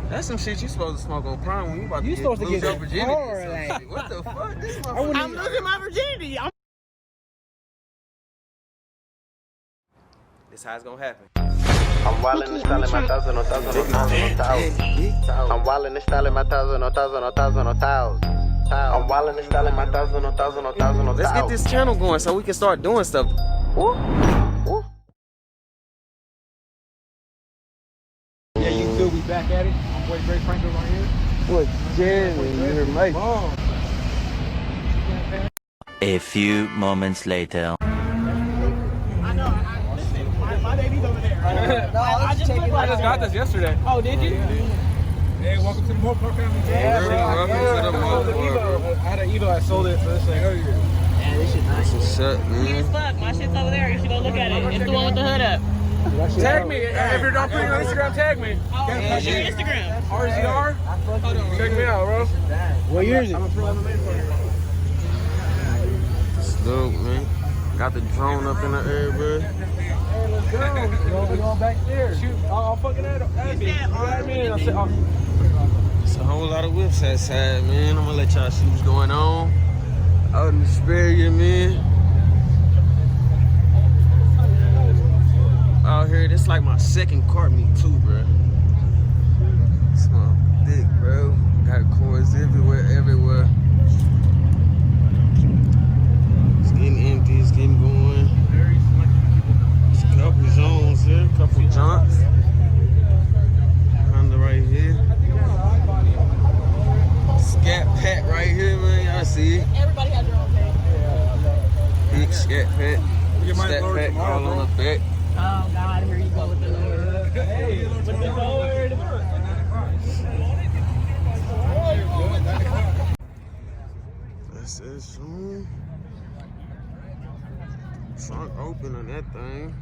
That's some shit you supposed to smoke on Prime when you about to You supposed to lose get your virginity. hard, like. What the fuck? This I'm losing my virginity. This how it's gonna happen. I'm wildin' and styling my thousand on thousand on thousand on thousand. I'm wildin' and styling my thousand on thousand on thousand on thousand. I'm wildin' and styling my thousand on thousand on thousand on thousand. Let's get this channel going so we can start doing stuff. Woo. Woo. Yeah, you good? We back at it. My boy Dre Franco right here. What, Jerry? Mate. A few moments later. I know. Listen, my baby's over there. I just got this yesterday. Oh, did you? Hey, welcome to the Mo Park family. Yeah, welcome to the Mo Park. I had an Evo, I sold it for this thing. Man, this shit nice. What's up, man? Cute as fuck. My shit's over there. You should go look at it. It's the one with the hood up. Tag me. If you're not putting on Instagram, tag me. What's your Instagram? RZR? Check me out, bro. What year is it? It's dope, man. Got the drone up in the air, bro. Hey, let's go. We're going back there. Shoot. I'll fucking add me. It's a whole lot of whips outside, man. I'm gonna let y'all see what's going on out in the Superior, man. Out here, this like my second cart meet too, bro. It's my dick, bro. Got cords everywhere. It's getting empty, it's getting going. There's a couple zones here, a couple jumps. Honda right here. Scat Pat right here, man. Y'all see it. Everybody has their own page. Big Scat Pat. Scat Pat all on the back. Oh, God. Here you go with the Lord. Hey, with the Lord. That's it, soon. Trunk open on that thing.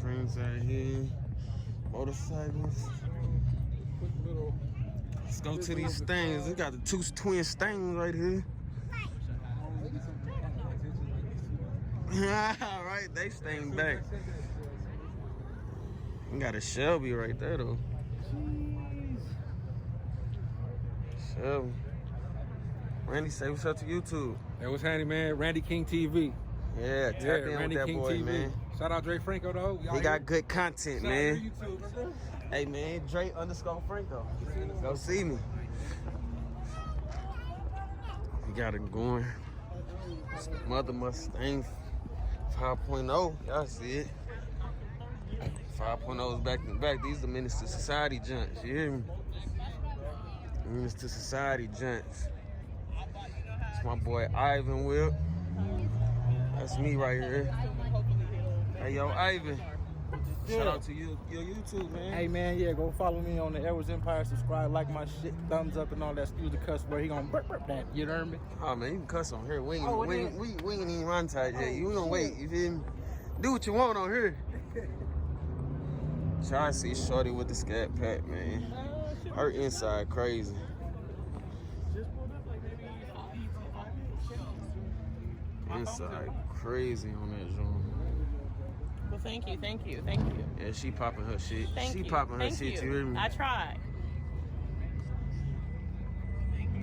Trains out here. Motorcycles. Let's go to these things. We got the two twin Stings right here. Right, they staying back. We got a Shelby right there though. Shelby. Randy, say what's up to YouTube. Hey, what's handy, man? Randy King TV. Yeah, tap in Randy with that King boy, TV. man. Shout out Dre Franco though. He got good content, Shout man. out to YouTube, bro. Hey man, Dre_Franco. Go see me. We got it going. Mother Mustang 5.0. Y'all see it. 5.0 is back to back. These are Menace to Society junts. You hear me? Menace to Society junts. It's my boy Ivan Whip. That's me right here. Hey yo, Ivan. Shout out to you, your YouTube, man. Hey man, yeah, go follow me on the Edwards Empire. Subscribe, like my shit, thumbs up, and all that. Excuse the cuss word. He gonna burp that. You know what I mean? Oh man, you can cuss on here. We ain't even monetize yet. You gonna wait? You feel me? Do what you want on here. Try to see Shorty with the Scat Pat, man. Her inside crazy. Inside crazy on that joint. Well, thank you. Yeah, she popping her shit. Thank you. Popping her shit, you hear me? I tried.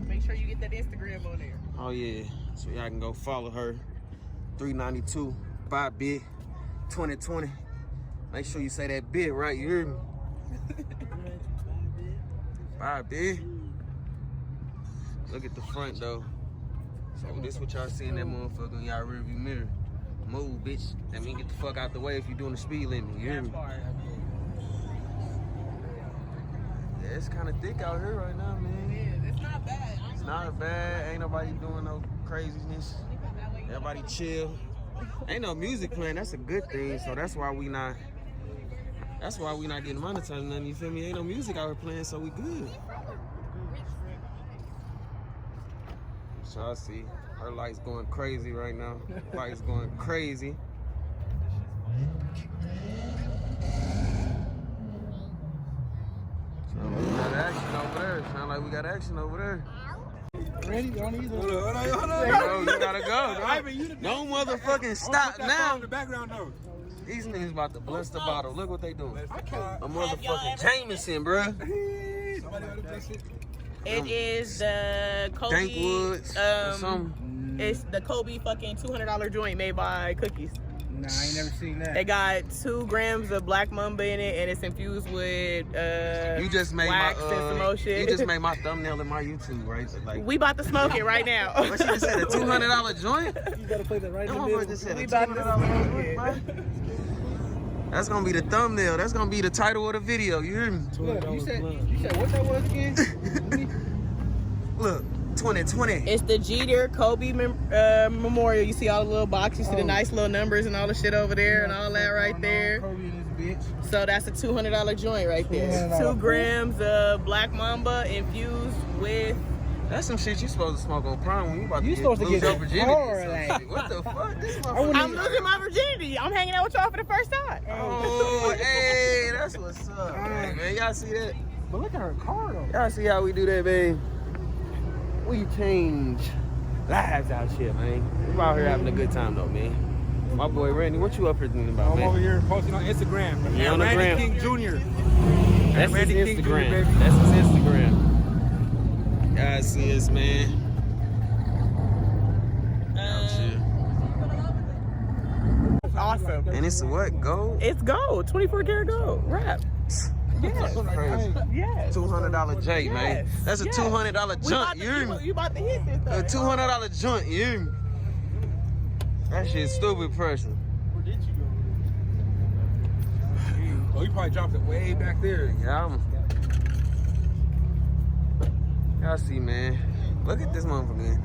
Make sure you get that Instagram on there. Oh yeah, so y'all can go follow her. 392, 5 bit, 2020. Make sure you say that bit right, you hear me? 5 bit. Look at the front though. So this what y'all see in that motherfucker in y'all rearview mirror. Move, bitch. That mean get the fuck out the way if you doing the speed limit, you hear me? Yeah, it's kind of thick out here right now, man. Yeah, it's not bad. It's not bad. Ain't nobody doing no craziness. Everybody chill. Ain't no music playing. That's a good thing. So that's why we not getting monetized. Nothing. You feel me? Ain't no music out here playing, so we good. So I see her lights going crazy right now. Lights going crazy. Sound like we got action over there. ready? Don't either. Hold on. Bro, you gotta go, no motherfucking stop now. In the background, though. These niggas about to bless the bottle. Look what they doing. A motherfucking Jameson, bro. It is the Kobe. Dankwoods or something. It's the Kobe fucking $200 joint made by Cookies. Nah, I ain't never seen that. They got 2 grams of black mamba in it, and it's infused with You just made wax my and some more shit. You just made my thumbnail in my YouTube, right? Like, we about to smoke it right now. what she just said, a $200 joint? You gotta play that right in the That middle. motherfucker just said a We about to $200 smoke joint, bro. That's gonna be the thumbnail. That's gonna be the title of the video. You hear me? Look, you said what that was again? Look, 2020. It's the Jeeter Kobe Memorial. You see all the little boxes, you see the nice little numbers and all the shit over there and all that right there. Kobe and this bitch. So that's a $200 joint right there. 2 grams of black mamba infused with. That's some shit you supposed to smoke on Prime when you about to You supposed to lose get your virginity. hard, or some like. shit. What the fuck? This I'm motherfucker. losing my virginity. I'm hanging out with y'all for the first time. Oh, hey, that's what's up. Hey, man, y'all see that? But look at her car though. Y'all see how we do that, man? We change lives out here, man. We out here having a good time, though, man. My boy Randy, what you up here thinking about, I'm man? over here posting on Instagram. Yeah, on the Randy gram. King Jr. That's his Randy King Jr., Instagram. baby. That's his Instagram. Y'all see us, man. Out here. Awesome. And it's what? Gold? It's gold. 24 karat gold. Wrap. Yes. Crazy. Yes. $200 J, man. Yes. That's a Yes. $200 We junk, about you to- hear me? You about to hit this A thing. $200 joint, you hear me? That shit stupid person. Where did you go? Oh, you probably dropped it way back there. Yeah, y'all see, man. Look at this motherfucker.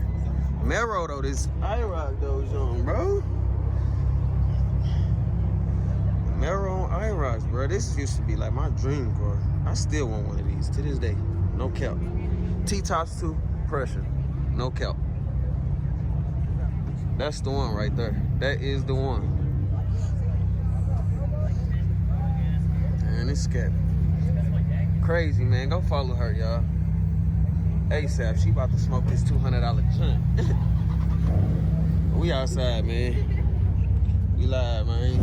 Mero, though, this IROC, though, John, bro. Mero on IROCs, bro. This used to be like my dream car. I still want one of these to this day. No cap. T-tops too. Pressure. No cap. That's the one right there. That is the one. Man, it's scary. Crazy, man. Go follow her, y'all. ASAP. She about to smoke this $200 joint. We outside, man. We live, man.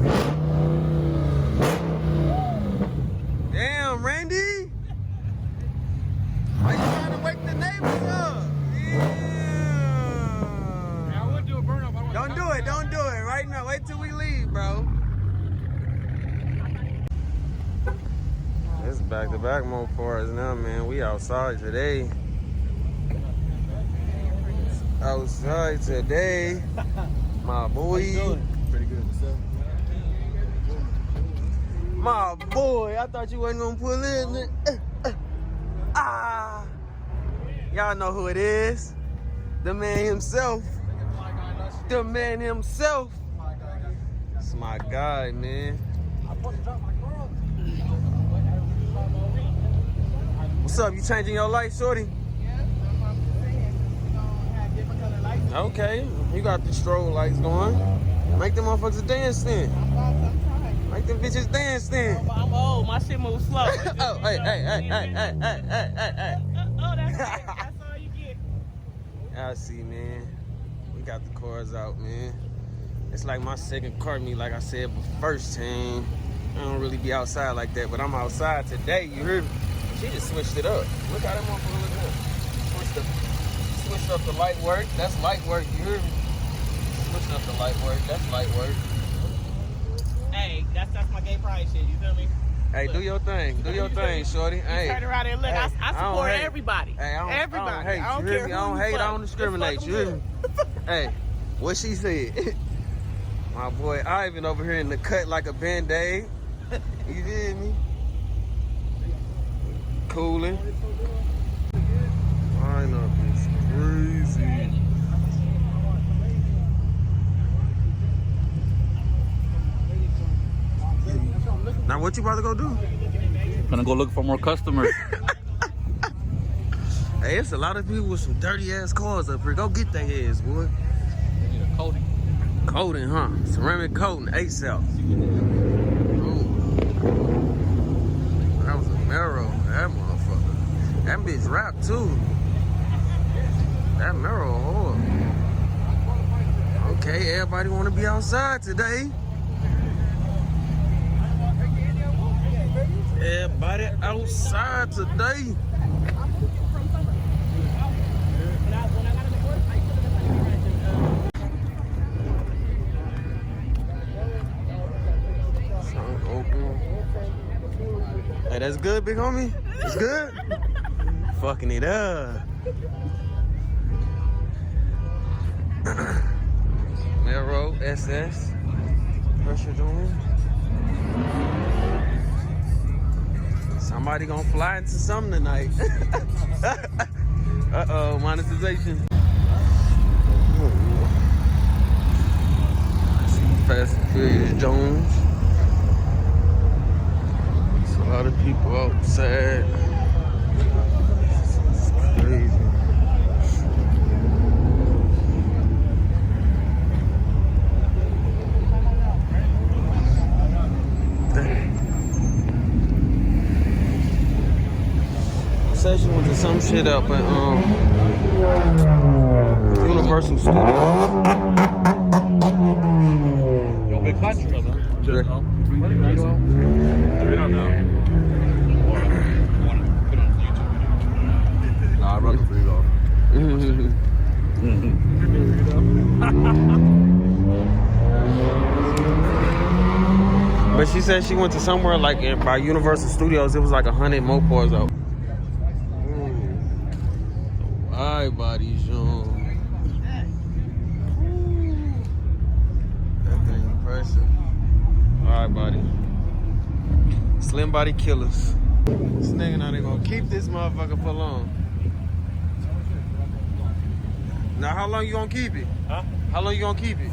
Damn, Randy. Why you trying to wake the neighbors up? Yeah. I would do a burn up. Don't do it. Don't do it right now. Wait till we leave, bro. It's back-to-back more for us now, man. We outside today. Outside today. My boy. Pretty good. My boy. I thought you wasn't gonna pull in. Y'all know who it is. The man himself. The man himself. It's my guy, man. What's up? You changing your light, shorty? Okay, you got the strobe lights going. Make them motherfuckers dance then. Make them bitches dance then. I'm old. My shit moves slow. Oh, hey. Oh, that's it. That's all you get. I see, man. We got the cars out, man. It's like my second car meet, like I said, but first time. I don't really be outside like that, but I'm outside today, you heard me? She just switched it up. Look how that motherfucker look good. Switched up the light work. That's light work, you heard me? Switched up the light work. That's light work. Hey, that's my gay pride shit. You feel me? Hey, do your thing. Do your thing, shorty. Hey. Turn around and look. Hey, I don't support hate. everybody. Hey, I don't everybody. hate. I don't You hear care me? who I don't you hate. fuck. I don't discriminate. Just You fuck hear me? 'em Hey, what she said? My boy Ivan over here in the cut like a Band-Aid. You hear me? Cooling. Lineup is crazy. Now what you about to go do? Gonna go look for more customers. Hey, it's a lot of people with some dirty ass cars up here. Go get their heads, boy. They need a coating. Coating, huh? Ceramic coating, ASAP. Ooh. That was a Mero, that motherfucker. That bitch rap too. That That mirror hard. Okay, everybody want to be outside today. Everybody outside today. Something open. Hey, that's good, big homie. It's good. Fucking it up. Melrose SS. Pressure doing. Somebody gonna fly into something tonight. Uh-oh, monetization. Fast and Furious Jones. There's a lot of people outside. It's crazy. Session went to some shit up at Universal Studios. Yo, big country, huh? Sure. I don't know. Nah, I run the free though. But she said she went to somewhere like by Universal Studios. It was like 100 mopars out. Alright, body's young. That thing impressive. Alright, body. Slim body killers. This nigga now they gonna keep this motherfucker for long. Now how long you gonna keep it? Huh? How long you gonna keep it?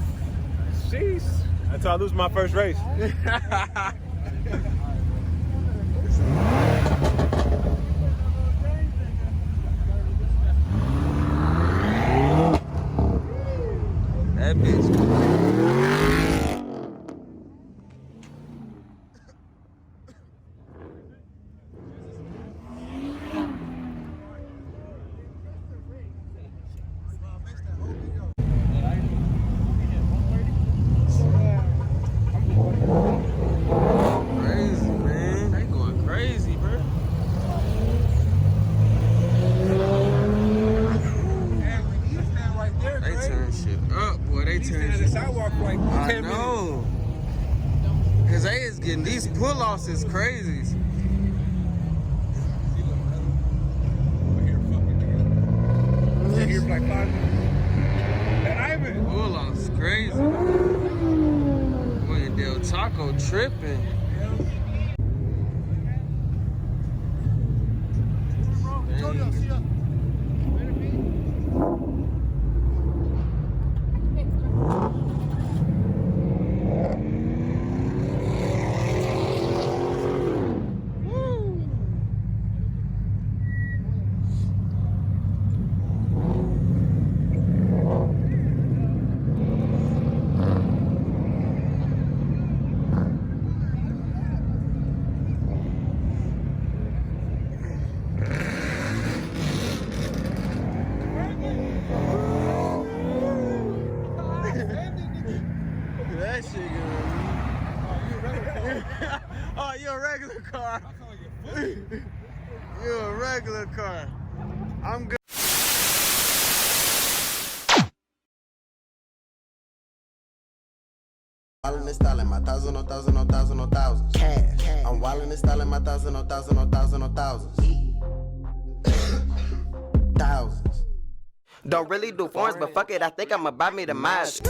Jeez. Until I lose my first race. That bitch. Crazy, man. They going crazy, bro. They turn shit up, boy. They turn shit up. I know. Cause they is getting these pull-offs is crazy. Pull-offs crazy. Boy, Del Taco tripping. That shit good. Oh, you're a regular car. You're a regular car. I'm good. Wildin' and styling my thousands. Cash. I'm wildin' and styling my thousands. Thousands. Don't really do foreigns, but fuck it, I think I'ma buy me the miles.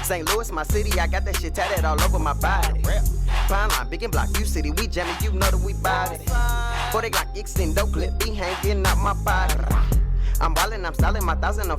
St. Louis, my city, I got that shit tatted all over my body. Pine line, big and block, you city, we jamming, you know that we bout it. 40 Glock, extend, dope clip, be hanging out my body. I'm wildin', I'm styling my thousand.